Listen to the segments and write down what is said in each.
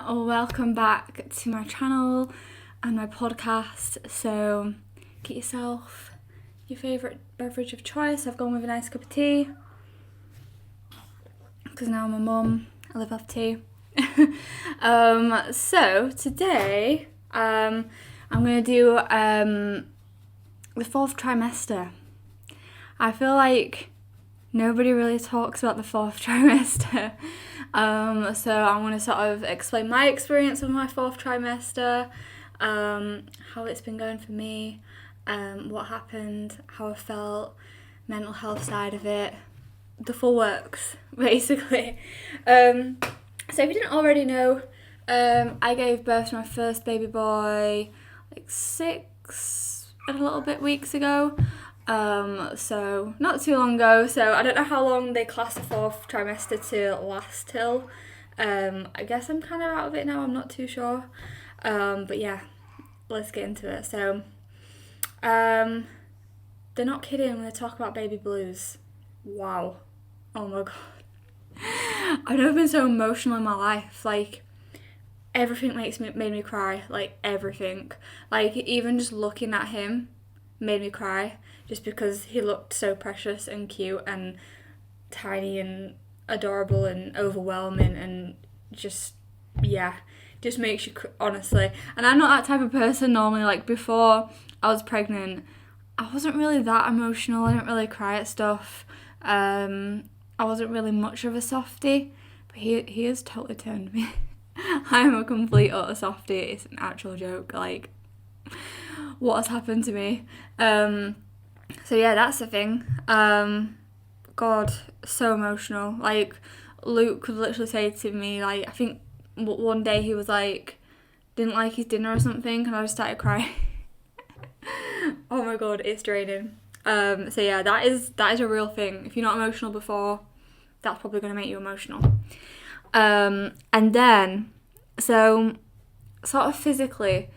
welcome back to my channel and my podcast. So get yourself your favourite beverage of choice. I've gone with a nice cup of tea because now I'm a mum, I live off tea. So today I'm going to do the fourth trimester. I feel like nobody really talks about the fourth trimester. So I'm going to sort of explain my experience with my fourth trimester, how it's been going for me, what happened, how I felt, mental health side of it, the full works, basically. So if you didn't already know, I gave birth to my first baby boy like 6 and a little bit weeks ago. So not too long ago, so I don't know how long they class the fourth trimester to last till. I guess I'm kind of out of it now, I'm not too sure. But yeah, let's get into it. So, they're not kidding when they talk about baby blues. Wow. Oh my god. I've never been so emotional in my life. Like, everything made me cry. Like, everything. Like, even just looking at him made me cry. Just because he looked so precious and cute and tiny and adorable and overwhelming and just makes you honestly. And I'm not that type of person normally. Like, before I was pregnant, I wasn't really that emotional. I didn't really cry at stuff. I wasn't really much of a softie, but he has totally turned me. I am a complete utter softie. It's an actual joke. Like, what has happened to me? So yeah, that's the thing. God, so emotional. Like, Luke could literally say to me, like, I think one day he was like, didn't like his dinner or something, and I just started crying. Oh my god, it's draining. So yeah, that is a real thing. If you're not emotional before, that's probably going to make you emotional. And then, so sort of physically,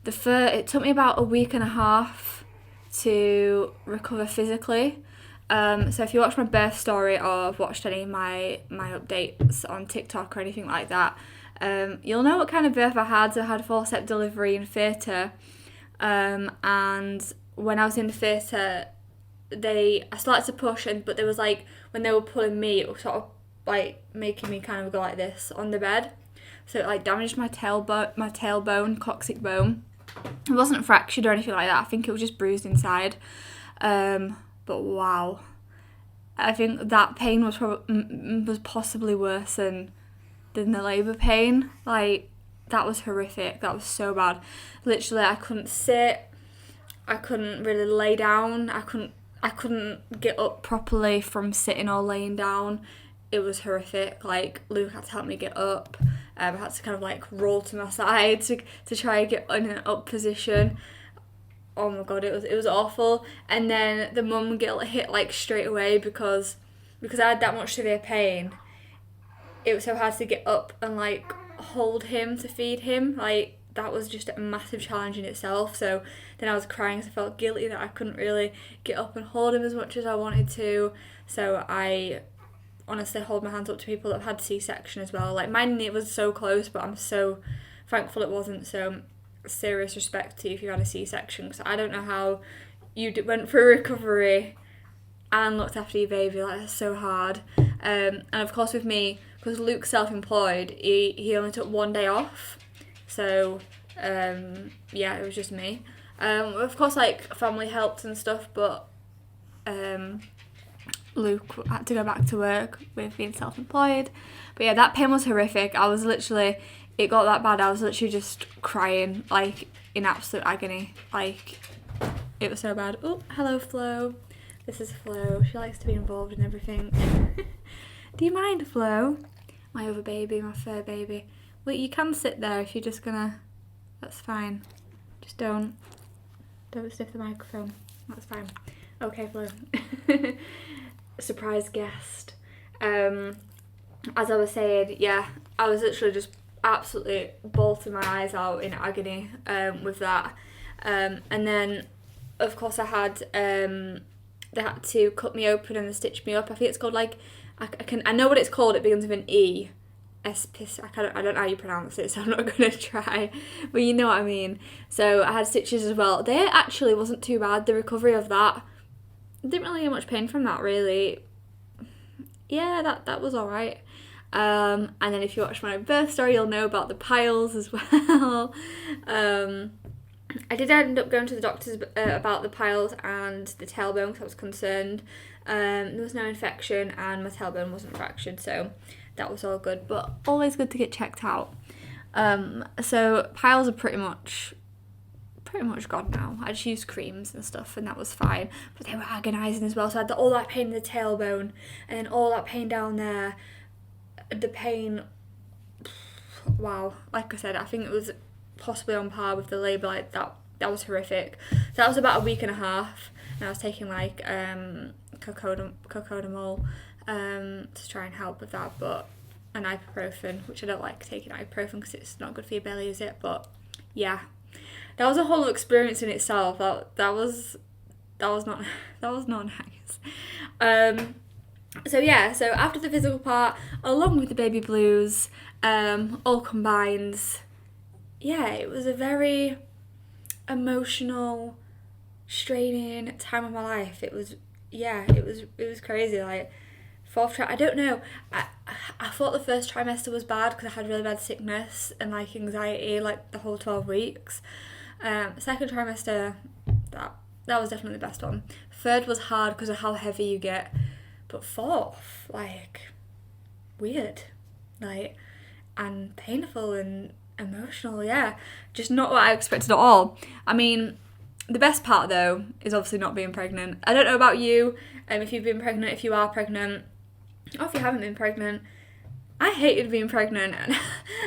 it took me about a week and a half to recover physically. So if you watch my birth story or have watched any of my updates on TikTok or anything like that, you'll know what kind of birth I had. So I had a forceps delivery in theatre, and when I was in the theatre, I started to push, but there was like, when they were pulling me, it was sort of like making me kind of go like this on the bed, so it like damaged my tailbone, coccyx bone. It wasn't fractured or anything like that. I think it was just bruised inside. But wow, I think that pain was possibly worse than the labour pain. Like, that was horrific. That was so bad. Literally, I couldn't sit. I couldn't really lay down. I couldn't get up properly from sitting or laying down. It was horrific. Like, Luke had to help me get up. I had to kind of like roll to my side to try and get in an up position. Oh my god, it was awful. And then the mum got hit like straight away because I had that much severe pain. It was so hard to get up and like hold him to feed him. Like, that was just a massive challenge in itself. So then I was crying because I felt guilty that I couldn't really get up and hold him as much as I wanted to. So I honestly hold my hands up to people that have had C-section as well. Like, mine, it was so close, but I'm so thankful it wasn't. So serious respect to you if you had a C-section, because I don't know how you went through recovery and looked after your baby. Like, that's so hard. And of course with me, because Luke's self-employed, he only took 1 day off. So yeah, it was just me. Of course, like, family helped and stuff, but Luke had to go back to work with being self-employed. But yeah, that pain was horrific. It got that bad, I was literally just crying, like, in absolute agony. Like, it was so bad. Oh, hello, Flo. This is Flo. She likes to be involved in everything. Do you mind, Flo? My other baby, my fur baby. Well, you can sit there if you're just gonna... That's fine. Just don't sniff the microphone. That's fine. Okay, Flo. Surprise guest. As I was saying, yeah, I was literally just absolutely bolting my eyes out in agony with that. And then, of course, they had to cut me open and stitch me up. I think it's called, like, I know what it's called. It begins with an E. I don't know how you pronounce it, so I'm not going to try, but you know what I mean. So I had stitches as well. They actually wasn't too bad, the recovery of that. I didn't really get much pain from that, really. Yeah, that was alright. And then if you watch my birth story, you'll know about the piles as well. I did end up going to the doctors about the piles and the tailbone because I was concerned. There was no infection and my tailbone wasn't fractured, so that was all good, but always good to get checked out. So piles are pretty much gone now. I just used creams and stuff and that was fine, but they were agonising as well. So I had all that pain in the tailbone and then all that pain down there. The pain, wow, like I said, I think it was possibly on par with the labour. Like that was horrific. So that was about a week and a half, and I was taking like cocodamol to try and help with that, but an ibuprofen, which I don't like taking ibuprofen because it's not good for your belly, is it? But yeah, that was a whole experience in itself. That was not nice. So yeah, so after the physical part, along with the baby blues, all combined, yeah, it was a very emotional, straining time of my life. It was crazy. Like I don't know. I thought the first trimester was bad because I had really bad sickness and like anxiety, like the whole 12 weeks. Second trimester, that was definitely the best one. Third was hard because of how heavy you get. But fourth, like, weird, like, and painful and emotional, yeah. Just not what I expected at all. I mean, the best part, though, is obviously not being pregnant. I don't know about you, if you've been pregnant, if you are pregnant, or if you haven't been pregnant. I hated being pregnant, and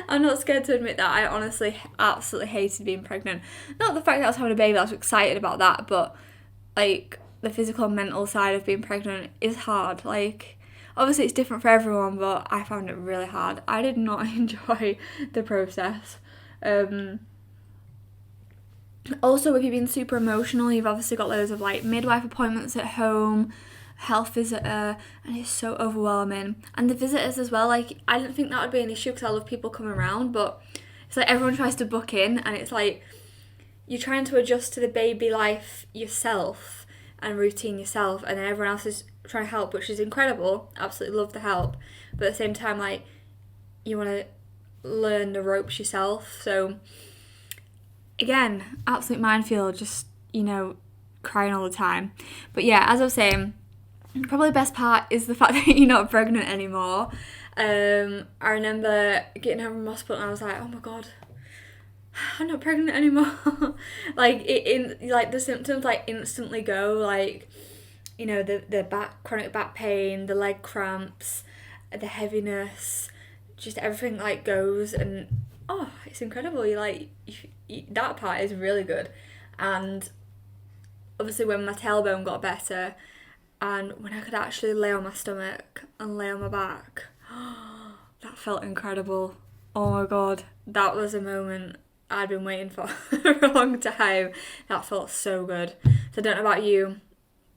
I'm not scared to admit that. I honestly absolutely hated being pregnant. Not the fact that I was having a baby, I was excited about that, but, like, the physical and mental side of being pregnant is hard. Like, obviously it's different for everyone, but I found it really hard. I did not enjoy the process. Also, if you've been super emotional, you've obviously got loads of like midwife appointments at home, health visitor, and it's so overwhelming. And the visitors as well, like, I didn't think that would be an issue because I love people coming around, but it's like everyone tries to book in, and it's like you're trying to adjust to the baby life yourself and routine yourself, and then everyone else is trying to help, which is incredible. Absolutely love the help, but at the same time, like, you want to learn the ropes yourself. So again, absolute minefield, just, you know, crying all the time. But yeah, as I was saying, probably the best part is the fact that you're not pregnant anymore. I remember getting home from hospital and I was like, oh my god, I'm not pregnant anymore. Like, the symptoms like instantly go, like, you know, the chronic back pain, the leg cramps, the heaviness, just everything like goes, and it's incredible. That part is really good. And obviously when my tailbone got better and when I could actually lay on my stomach and lay on my back, that felt incredible. Oh my god, that was a moment I'd been waiting for for a long time. That felt so good. So I don't know about you,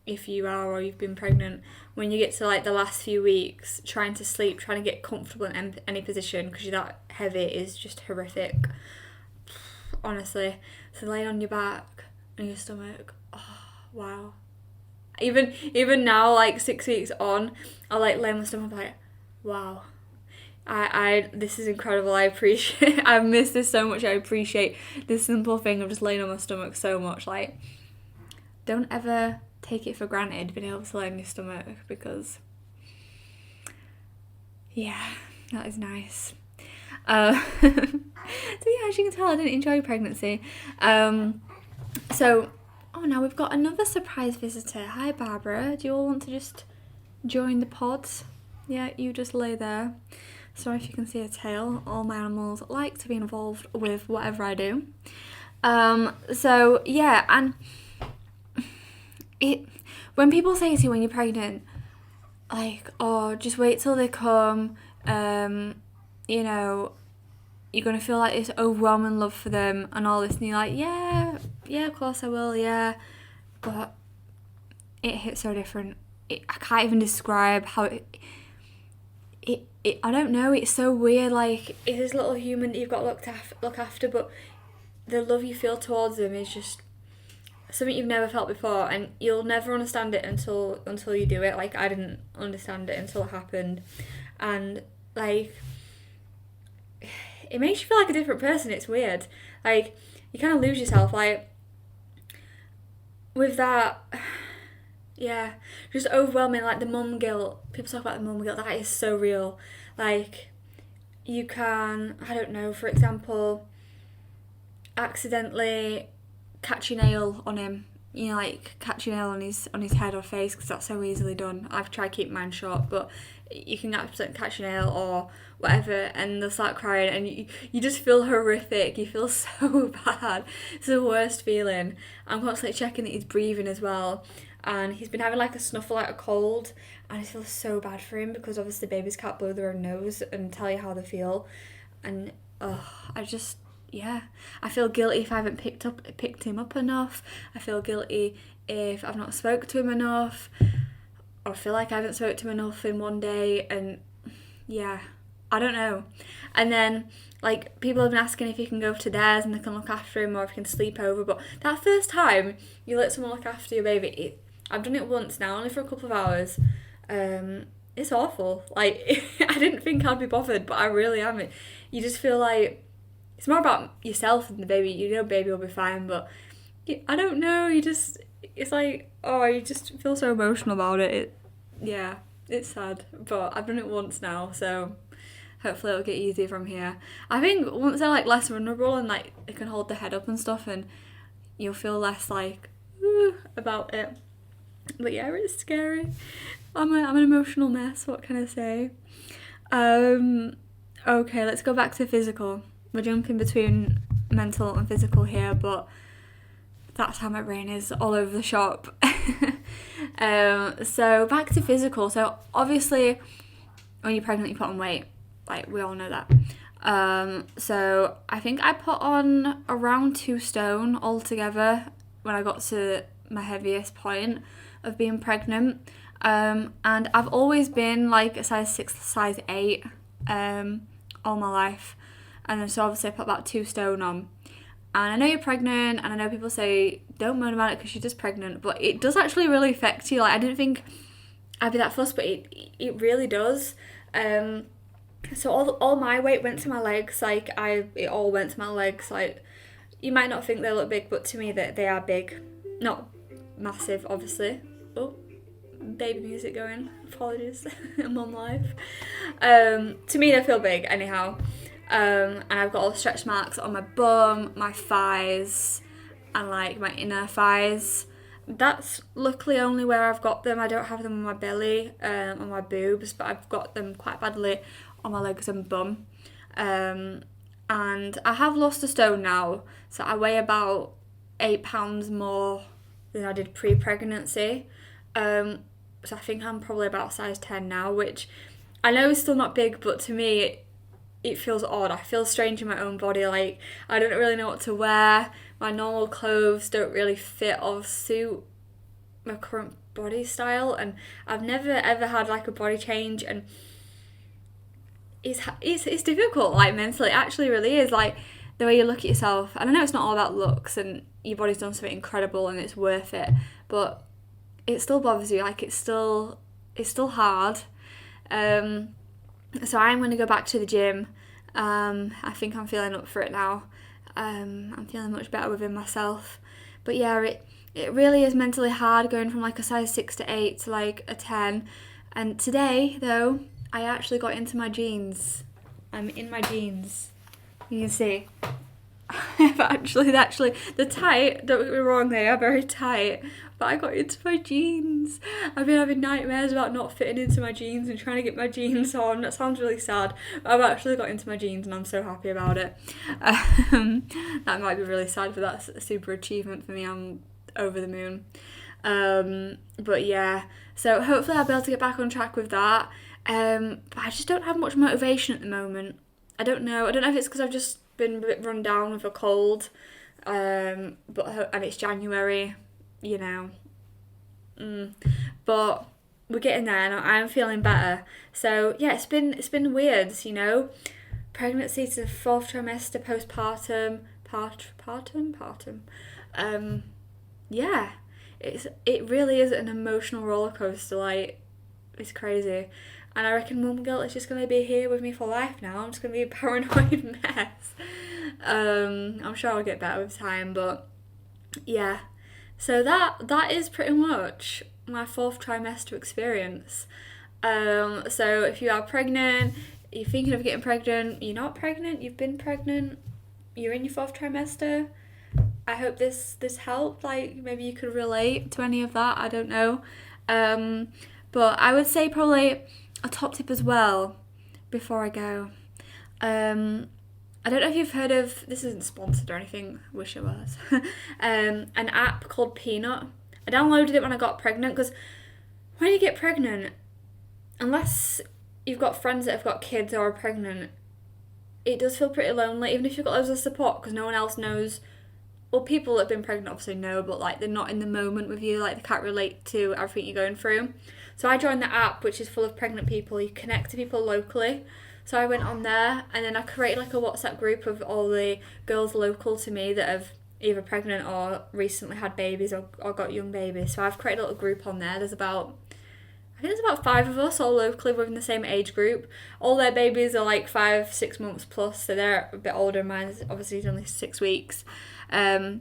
if you are or you've been pregnant, when you get to like the last few weeks, trying to sleep, trying to get comfortable in any position because you're that heavy is just horrific. Honestly. So laying on your back and your stomach, wow. Even now, like 6 weeks on, I like lay on my stomach like, wow. This is incredible. I appreciate I miss this so much. I appreciate this simple thing of just laying on my stomach so much. Like, don't ever take it for granted being able to lay on your stomach, because yeah, that is nice. So yeah, as you can tell, I didn't enjoy pregnancy. So now we've got another surprise visitor. Hi Barbara, do you all want to just join the pods? Yeah, you just lay there. Sorry if you can see a tail. All my animals like to be involved with whatever I do. So yeah, and when people say to you when you're pregnant, like, oh, just wait till they come, you know, you're gonna feel like this overwhelming love for them and all this, and you're like, yeah, of course I will, yeah, but it hits so different. I can't even describe how I don't know, it's so weird, like, it's this little human that you've got to look after, but the love you feel towards them is just something you've never felt before, and you'll never understand it until you do it. Like, I didn't understand it until it happened, and like, it makes you feel like a different person. It's weird, like, you kind of lose yourself, like, with that. Yeah, just overwhelming, like the mum guilt. People talk about the mum guilt, that is so real. Like, you can, I don't know, for example, accidentally catch your nail on him. You know, like, catch your nail on his head or face, because that's so easily done. I've tried to keep mine short, but you can absolutely catch your nail or whatever, and they'll start crying, and you just feel horrific. You feel so bad. It's the worst feeling. I'm constantly checking that he's breathing as well, and he's been having like a snuffle, like a cold, and I feel so bad for him, because obviously babies can't blow their own nose and tell you how they feel, and yeah, I feel guilty if I haven't picked him up enough. I feel guilty if I've not spoke to him enough, or feel like I haven't spoke to him enough in one day, and yeah, I don't know. And then, like, people have been asking if you can go to theirs and they can look after him, or if you can sleep over, but that first time you let someone look after your baby, I've done it once now, only for a couple of hours. It's awful. Like, I didn't think I'd be bothered, but I really am. You just feel like it's more about yourself than the baby. You know, baby will be fine, but I don't know. It's like, oh, you just feel so emotional about it. Yeah, it's sad, but I've done it once now, so hopefully it'll get easier from here. I think once they're like less vulnerable and like they can hold their head up and stuff, and you'll feel less like about it. But yeah, it's scary. I'm an emotional mess. What can I say? Okay, let's go back to physical. We're jumping between mental and physical here, but that's how my brain is, all over the shop. So back to physical. So obviously, when you're pregnant, you put on weight. Like, we all know that. So I think I put on around 2 stone altogether when I got to my heaviest point of being pregnant. And I've always been like a size 6, size 8 all my life. And then so obviously I put about 2 stone on. And I know you're pregnant, and I know people say don't moan about it because you're just pregnant, but it does actually really affect you. Like, I didn't think I'd be that fussed, but it really does. So all my weight went to my legs. Like, it all went to my legs. Like, you might not think they look big, but to me they are big. Not massive, obviously. Oh, baby music going. Apologies, mum life. To me they feel big anyhow. And I've got all the stretch marks on my bum, my thighs, and like my inner thighs. That's luckily only where I've got them. I don't have them on my belly, on my boobs, but I've got them quite badly on my legs and bum. And I have lost a stone now, so I weigh about 8 pounds more than I did pre-pregnancy. So I think I'm probably about size 10 now, which I know is still not big, but to me it feels odd. I feel strange in my own body. Like, I don't really know what to wear. My normal clothes don't really fit or suit my current body style, and I've never ever had like a body change, and it's difficult, like, mentally. It actually really is, like, the way you look at yourself. And I know it's not all about looks, and your body's done something incredible and it's worth it, but it still bothers you. Like, it's still hard. So I'm going to go back to the gym. I think I'm feeling up for it now. I'm feeling much better within myself. But yeah, it really is mentally hard going from like a size 6 to 8 to like a 10. And today, though, I actually got into my jeans. I'm in my jeans. You can see. But actually, they're tight. Don't get me wrong, they are very tight. But I got into my jeans. I've been having nightmares about not fitting into my jeans and trying to get my jeans on. That sounds really sad. But I've actually got into my jeans and I'm so happy about it. That might be really sad, but that's a super achievement for me. I'm over the moon. But yeah, so hopefully I'll be able to get back on track with that. But I just don't have much motivation at the moment. I don't know if it's because I've just been a bit run down with a cold, and it's January, you know. But we're getting there, and I'm feeling better. So yeah, it's been weird, you know. Pregnancy to the fourth trimester, postpartum, partum. Yeah, it really is an emotional roller coaster. Like, it's crazy, and I reckon mum guilt is just gonna be here with me for life now. I'm just gonna be a paranoid mess. I'm sure I'll get better with time, but yeah. So that is pretty much my fourth trimester experience. So if you are pregnant, you're thinking of getting pregnant, you're not pregnant, you've been pregnant, you're in your fourth trimester, I hope this helped. Like, maybe you could relate to any of that. I don't know. But I would say probably a top tip as well before I go. I don't know if you've heard of, this isn't sponsored or anything, wish it was, an app called Peanut. I downloaded it when I got pregnant, because when you get pregnant, unless you've got friends that have got kids or are pregnant, it does feel pretty lonely, even if you've got loads of support, because no one else knows. Well, people that have been pregnant obviously know, but like, they're not in the moment with you, like they can't relate to everything you're going through. So I joined the app, which is full of pregnant people. You connect to people locally. So I went on there, and then I created like a WhatsApp group of all the girls local to me that have either pregnant or recently had babies, or got young babies. So I've created a little group on there. I think there's about 5 of us all locally within the same age group. All their babies are like 5-6 months plus, so they're a bit older. Mine's obviously only 6 weeks. But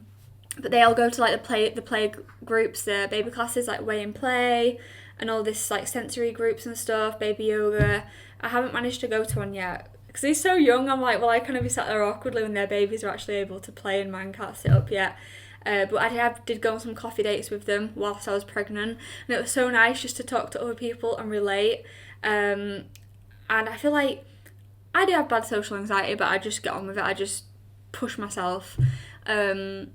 they all go to like the play groups, the baby classes, like Weigh and Play, and all this like sensory groups and stuff, baby yoga. I haven't managed to go to one yet because they're so young. I'm like, well, I kind of be sat there awkwardly when their babies are actually able to play and mine can't sit up yet. But I did go on some coffee dates with them whilst I was pregnant, and it was so nice just to talk to other people and relate. And I feel like I do have bad social anxiety, but I just get on with it. I just push myself. So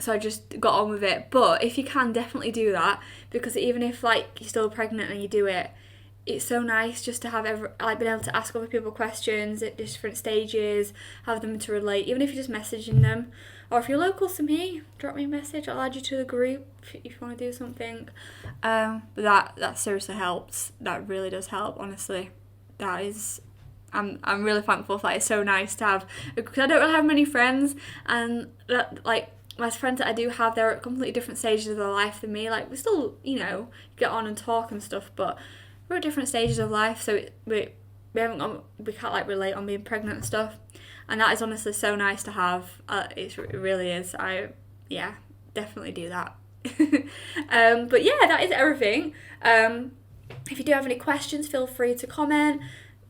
I just got on with it. But if you can, definitely do that, because even if like you're still pregnant and you do it, it's so nice just to have being able to ask other people questions at different stages, have them to relate, even if you're just messaging them, or if you're local to me, drop me a message. I'll add you to the group if you want to do something. But that seriously helps. That really does help. Honestly, that is. I'm really thankful for that. It's so nice to have, because I don't really have many friends, and that, like, my friends that I do have, they're at completely different stages of their life than me. Like, we still, get on and talk and stuff, but we're at different stages of life, so we can't like relate on being pregnant and stuff, and that is honestly so nice to have. It really is. Definitely do that. But yeah, that is everything. If you do have any questions, feel free to comment,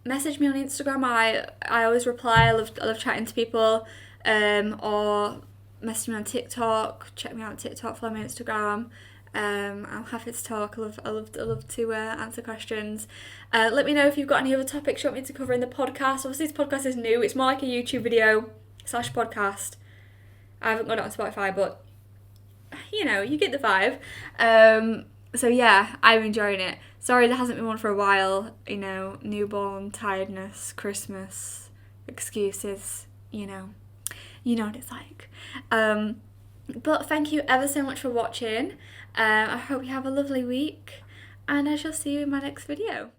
message me on Instagram. I always reply. I love chatting to people, or message me on TikTok. Check me out on TikTok, follow me on Instagram. I'm happy to talk. I love to answer questions. Let me know if you've got any other topics you want me to cover in the podcast. Obviously, this podcast is new. It's more like a YouTube video / podcast. I haven't got it on Spotify, but you get the vibe. So yeah, I'm enjoying it. Sorry there hasn't been one for a while. Newborn, tiredness, Christmas, excuses. You know what it's like. But thank you ever so much for watching. I hope you have a lovely week, and I shall see you in my next video.